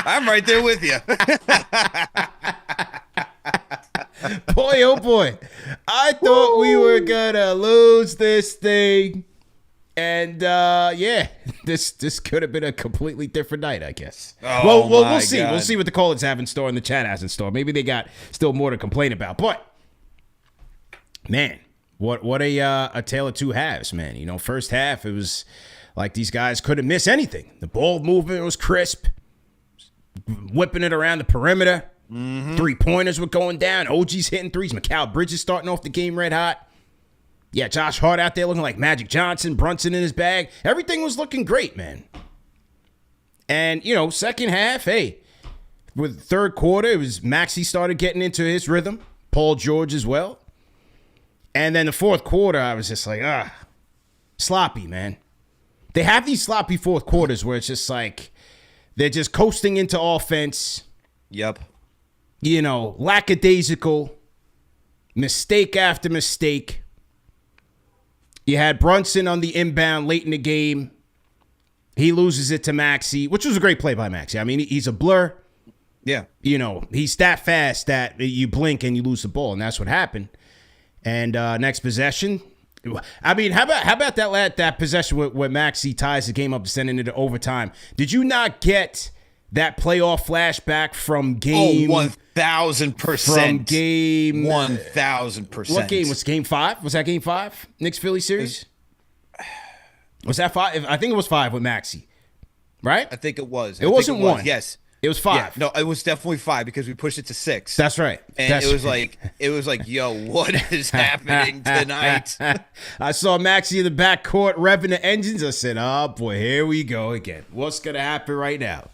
I'm right there with you. Boy, oh boy. I thought we were going to lose this thing. And, yeah, this could have been a completely different night, I guess. Oh, We'll see. God. We'll see what the callers have in store and the chat has in store. Maybe they got still more to complain about. But, man, what a tale of two halves, man. You know, first half, it was like these guys couldn't miss anything. The ball movement was crisp, whipping it around the perimeter. Mm-hmm. 3-pointers were going down. OG's hitting threes. Mikal Bridges starting off the game red hot. Yeah, Josh Hart out there looking like Magic Johnson, Brunson in his bag. Everything was looking great, man. And, you know, second half, hey, with third quarter, it was Maxey started getting into his rhythm. Paul George as well. And then the fourth quarter, I was just like, sloppy, man. They have these sloppy fourth quarters where it's just like they're just coasting into offense. Yep. You know, lackadaisical, mistake after mistake. You had Brunson on the inbound late in the game. He loses it to Maxey, which was a great play by Maxey. I mean, he's a blur. Yeah. You know, he's that fast that you blink and you lose the ball, and that's what happened. And next possession, I mean, how about that possession where Maxey ties the game up, sending it to overtime? Did you not get that playoff flashback from game? 1,000%. From game 1,000%. What game was game 5? Was that game 5? Knicks Philly series? Was that 5? I think it was 5 with Maxey, right? I think it was. It wasn't 1. Yes. It was 5. Yeah, no, it was definitely 5 because we pushed it to 6. That's right. And it was like, yo, what is happening tonight? I saw Maxey in the backcourt revving the engines. I said, oh, boy, here we go again. What's going to happen right now?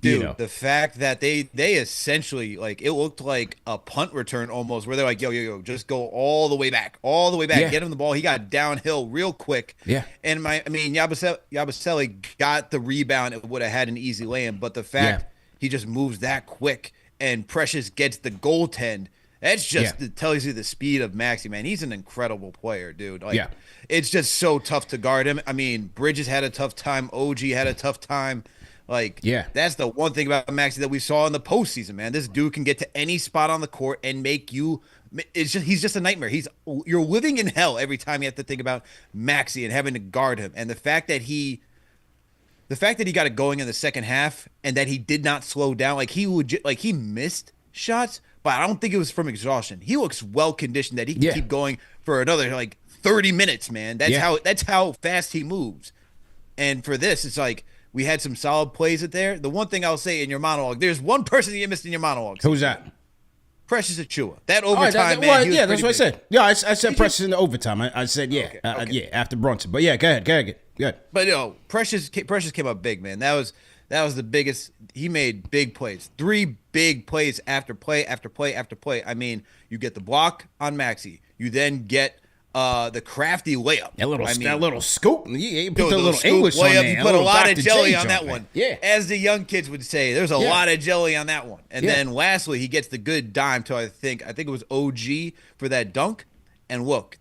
Dude, you know. The fact that they essentially, like, it looked like a punt return almost, where they're like, yo, just go all the way back, Yeah. get him the ball. He got downhill real quick. Yeah. And Yabusele got the rebound. It would have had an easy lay-in, but the fact he just moves that quick and Precious gets the goaltend, that's just it tells you the speed of Maxey, man. He's an incredible player, dude. Like, it's just so tough to guard him. I mean, Bridges had a tough time. OG had a tough time. Like, that's the one thing about Maxey that we saw in the postseason, man. This dude can get to any spot on the court and make you. He's just a nightmare. You're living in hell every time you have to think about Maxey and having to guard him. And the fact that he got it going in the second half and that he did not slow down, like he missed shots, but I don't think it was from exhaustion. He looks well conditioned that he can keep going for another like 30 minutes, man. That's how fast he moves. And for this, it's like, we had some solid plays at there. The one thing I'll say in your monologue, there's one person you missed in your monologue. Who's that? Precious Achiuwa. That overtime, man. Well, that's what I said. Yeah, I said Precious in the overtime. I said, Okay. after Brunson. But yeah, go ahead. But Precious came up big, man. That was the biggest. He made big plays. 3 big plays after play after play after play. I mean, you get the block on Maxey. You then get the crafty layup. That little scoop. You put the little scoop English on layup. there. You put a lot of Dr. jelly J on that jumping. one. Yeah. As the young kids would say, there's a lot of jelly on that one. And then lastly, he gets the good dime to I think it was OG for that dunk. And look,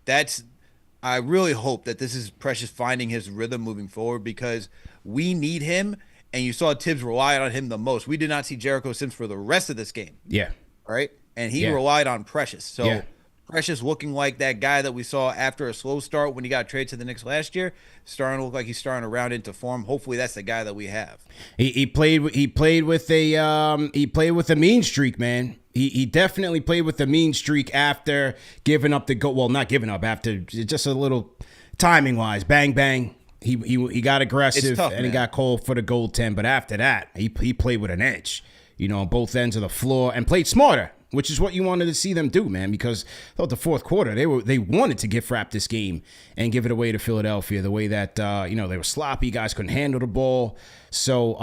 I really hope that this is Precious finding his rhythm moving forward because we need him. And you saw Tibbs rely on him the most. We did not see Jericho Sims for the rest of this game. Yeah. All right. And he relied on Precious. So. Yeah. Precious looking like that guy that we saw after a slow start when he got traded to the Knicks last year, starting to look like he's starting to round into form. Hopefully, that's the guy that we have. He played with a mean streak, man. He definitely played with a mean streak after giving up the goal. Well, not giving up, after just a little timing wise, bang bang. He got aggressive tough, and he man. got called for the goaltend. But after that, he played with an edge, on both ends of the floor and played smarter, which is what you wanted to see them do, man, because I thought the fourth quarter, they wanted to gift wrap this game and give it away to Philadelphia the way that, they were sloppy. Guys couldn't handle the ball. So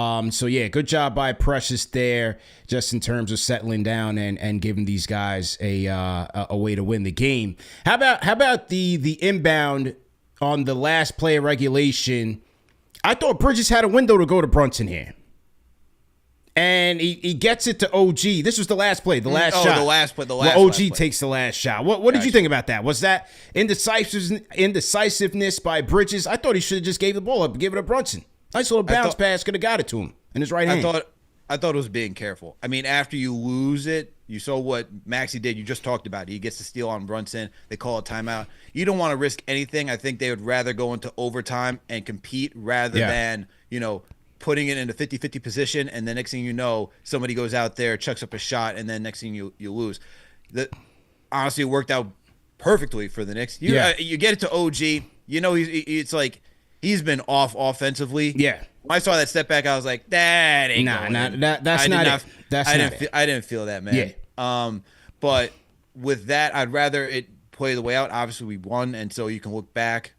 yeah, good job by Precious there, just in terms of settling down and giving these guys a way to win the game. How about the inbound on the last play of regulation? I thought Bridges had a window to go to Brunson here. And he gets it to OG. This was the last play, the last shot. The last play. Well, OG takes the last shot. What did you think about that? Was that indecisiveness by Bridges? I thought he should have just gave the ball up and gave it to Brunson. Nice little bounce pass, could have got it to him in his right hand. I thought it was being careful. I mean, after you lose it, you saw what Maxey did. You just talked about it. He gets the steal on Brunson. They call a timeout. You don't want to risk anything. I think they would rather go into overtime and compete rather than, putting it in a 50-50 position, and then next thing you know, somebody goes out there, chucks up a shot, and then next thing you lose. Honestly, it worked out perfectly for the Knicks. You get it to OG. It's like he's been off offensively. Yeah. When I saw that step back, I was like, that ain't that's not it. I didn't feel that, man. Yeah. But with that, I'd rather it play the way out. Obviously, we won, and so you can look back,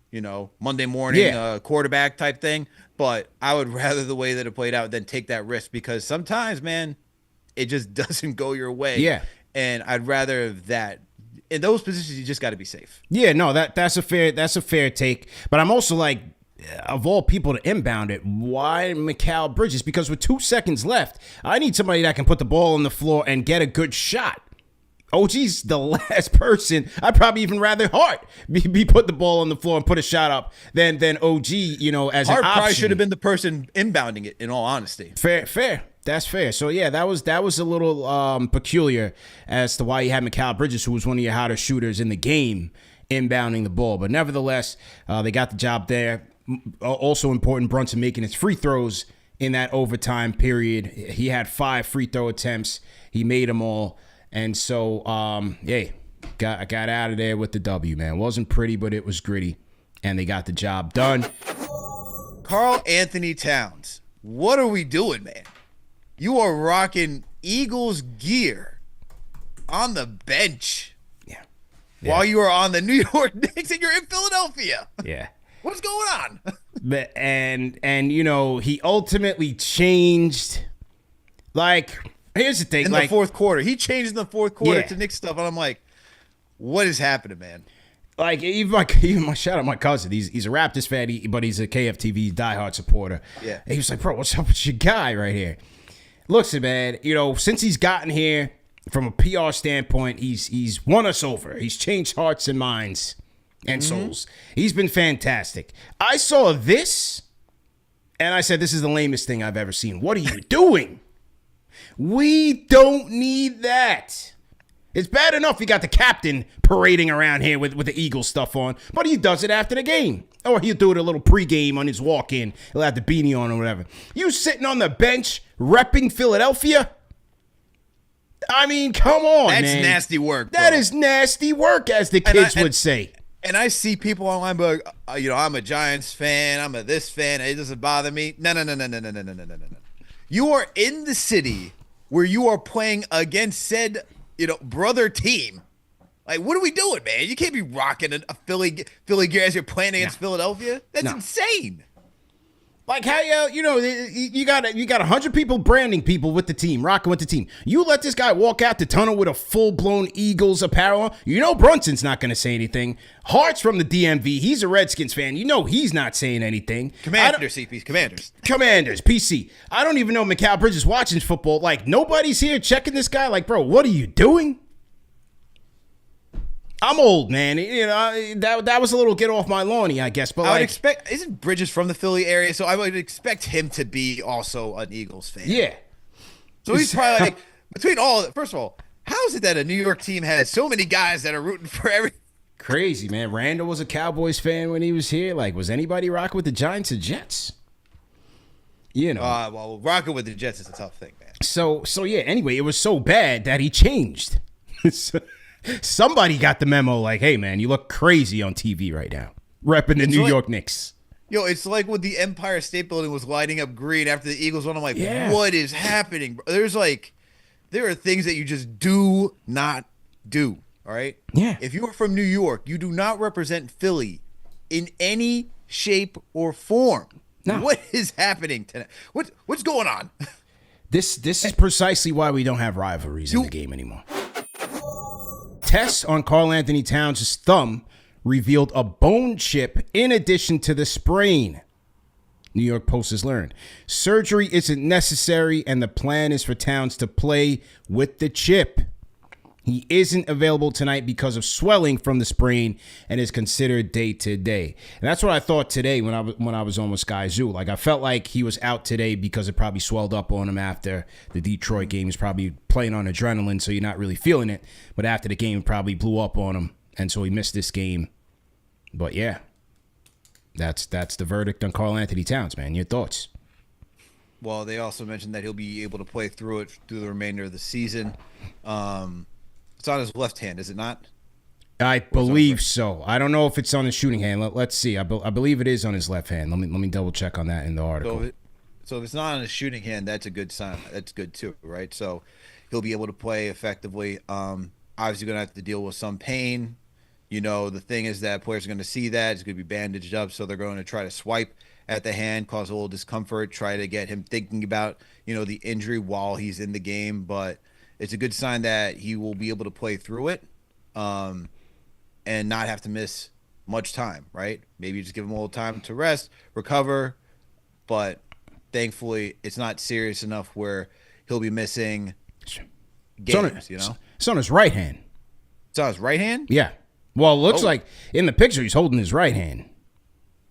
Monday morning quarterback type thing. But I would rather the way that it played out than take that risk, because sometimes, man, it just doesn't go your way. Yeah. And I'd rather that. In those positions, you just got to be safe. Yeah, no, that's a fair take. But I'm also like, of all people to inbound it, why Mikal Bridges? Because with 2 seconds left, I need somebody that can put the ball on the floor and get a good shot. OG's the last person. I'd probably even rather Hart be put the ball on the floor and put a shot up than OG, as Hart an option. Probably should have been the person inbounding it, in all honesty. Fair. That's fair. So, yeah, that was a little peculiar as to why you had Mikal Bridges, who was one of your hottest shooters in the game, inbounding the ball. But nevertheless, they got the job there. Also important, Brunson making his free throws in that overtime period. He had 5 free throw attempts. He made them all. And so, got out of there with the W, man. Wasn't pretty, but it was gritty. And they got the job done. Karl Anthony Towns, what are we doing, man? You are rocking Eagles gear on the bench. Yeah. While you are on the New York Knicks and you're in Philadelphia. Yeah. What's going on? And he ultimately changed. Like, here's the thing. In the fourth quarter. He changed in the fourth quarter to Knicks stuff, and I'm like, what is happening, man? Like, even my shout out my cousin. He's a Raptors fan, but he's a KFTV diehard supporter. Yeah. And he was like, bro, what's up with your guy right here? Listen, man, since he's gotten here, from a PR standpoint, he's won us over. He's changed hearts and minds and souls. He's been fantastic. I saw this, and I said, this is the lamest thing I've ever seen. What are you doing? We don't need that. It's bad enough you got the captain parading around here with the Eagles stuff on, but he does it after the game. Or he'll do it a little pregame on his walk-in. He'll have the beanie on or whatever. You sitting on the bench repping Philadelphia? I mean, come on, man. That's nasty work, bro. That is nasty work, as the kids would say. And I see people online, but I'm a Giants fan. I'm a this fan. It doesn't bother me. No. You are in the city where you are playing against said, brother team. Like, what are we doing, man? You can't be rocking a Philly gear as you're playing against Philadelphia. That's insane. Like, how you got 100 people branding people with the team, rocking with the team. You let this guy walk out the tunnel with a full-blown Eagles apparel on. Brunson's not going to say anything. Hart's from the DMV. He's a Redskins fan. He's not saying anything. Commanders, CP. Commanders, PC. I don't even know Mikal Bridges watching football. Like, nobody's here checking this guy. Like, bro, what are you doing? I'm old, man. That was a little get off my lawny, I guess. But I would expect, isn't Bridges from the Philly area? So I would expect him to be also an Eagles fan. Yeah. So he's probably like, between all, first of all, how is it that a New York team has so many guys that are rooting for everything? Crazy, man. Randall was a Cowboys fan when he was here. Like, was anybody rocking with the Giants or Jets? Well, rocking with the Jets is a tough thing, man. So yeah. Anyway, it was so bad that he changed. Somebody got the memo like, hey, man, you look crazy on TV right now, repping the New York Knicks. It's like when the Empire State Building was lighting up green after the Eagles won. I'm like, what is happening? There are things that you just do not do, all right? Yeah. If you are from New York, you do not represent Philly in any shape or form. No. What is happening tonight? What's going on? This is precisely why we don't have rivalries in the game anymore. Tests on Karl Anthony Towns' thumb revealed a bone chip in addition to the sprain. New York Post has learned. Surgery isn't necessary, and the plan is for Towns to play with the chip. He isn't available tonight because of swelling from the sprain and is considered day-to-day. And that's what I thought today when I was on with Sky Zoo. Like, I felt like he was out today because it probably swelled up on him after the Detroit game. He's probably playing on adrenaline, so you're not really feeling it. But after the game, it probably blew up on him, and so he missed this game. But, yeah, that's the verdict on Karl-Anthony Towns, man. Your thoughts? Well, they also mentioned that he'll be able to play through the remainder of the season. It's on his left hand, is it not? I believe so. I don't know if it's on his shooting hand. Let's see. I believe it is on his left hand. Let me double check on that in the article. So if it's not on his shooting hand, that's a good sign. That's good too, right? So he'll be able to play effectively. Obviously, going to have to deal with some pain. You know, the thing is that players are going to see that. It's going to be bandaged up, so they're going to try to swipe at the hand, cause a little discomfort, try to get him thinking about, the injury while he's in the game. But it's a good sign that he will be able to play through it and not have to miss much time, right? Maybe just give him a little time to rest, recover. But thankfully, it's not serious enough where he'll be missing games, It's on his right hand. It's on his right hand? Yeah. Well, it looks like in the picture he's holding his right hand.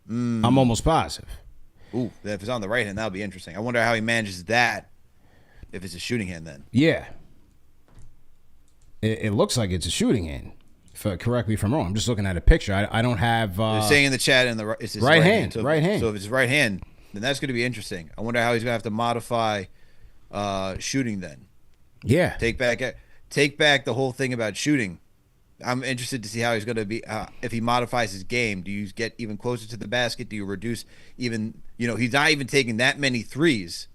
I'm almost positive. Ooh, if it's on the right hand, that'll be interesting. I wonder how he manages that if it's a shooting hand then. Yeah. It looks like it's a shooting hand. Correct me if I'm wrong. I'm just looking at a picture. I don't have. They're saying in the chat it's his right hand. So, right hand. So if it's right hand, then that's going to be interesting. I wonder how he's going to have to modify shooting then. Yeah. Take back the whole thing about shooting. I'm interested to see how he's going to be. If he modifies his game, do you get even closer to the basket? Do you reduce even? He's not even taking that many threes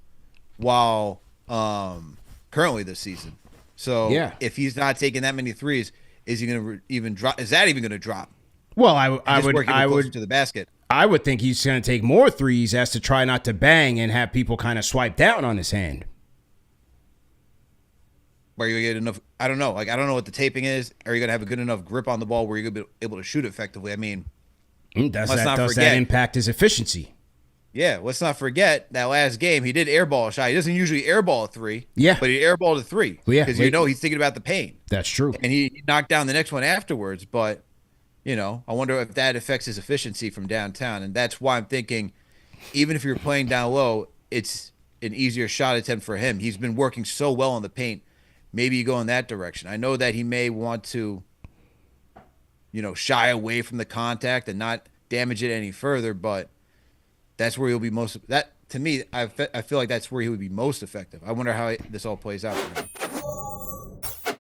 while currently this season. So if he's not taking that many threes, is he going to even drop? Is that even going to drop? Well, I would to the basket. I would think he's going to take more threes as to try not to bang and have people kind of swipe down on his hand. Where you get enough? I don't know. I don't know what the taping is. Are you going to have a good enough grip on the ball where you're going to be able to shoot effectively? I mean, does that impact his efficiency? Yeah, let's not forget that last game he did airball a shot. He doesn't usually airball a three. Yeah, but he airballed a three. Well, yeah, because he's thinking about the pain. That's true. And he knocked down the next one afterwards. But I wonder if that affects his efficiency from downtown. And that's why I'm thinking, even if you're playing down low, it's an easier shot attempt for him. He's been working so well in the paint. Maybe you go in that direction. I know that he may want to, shy away from the contact and not damage it any further, but that's where he'll be most. That to me, I feel like that's where he would be most effective. I wonder how this all plays out for him.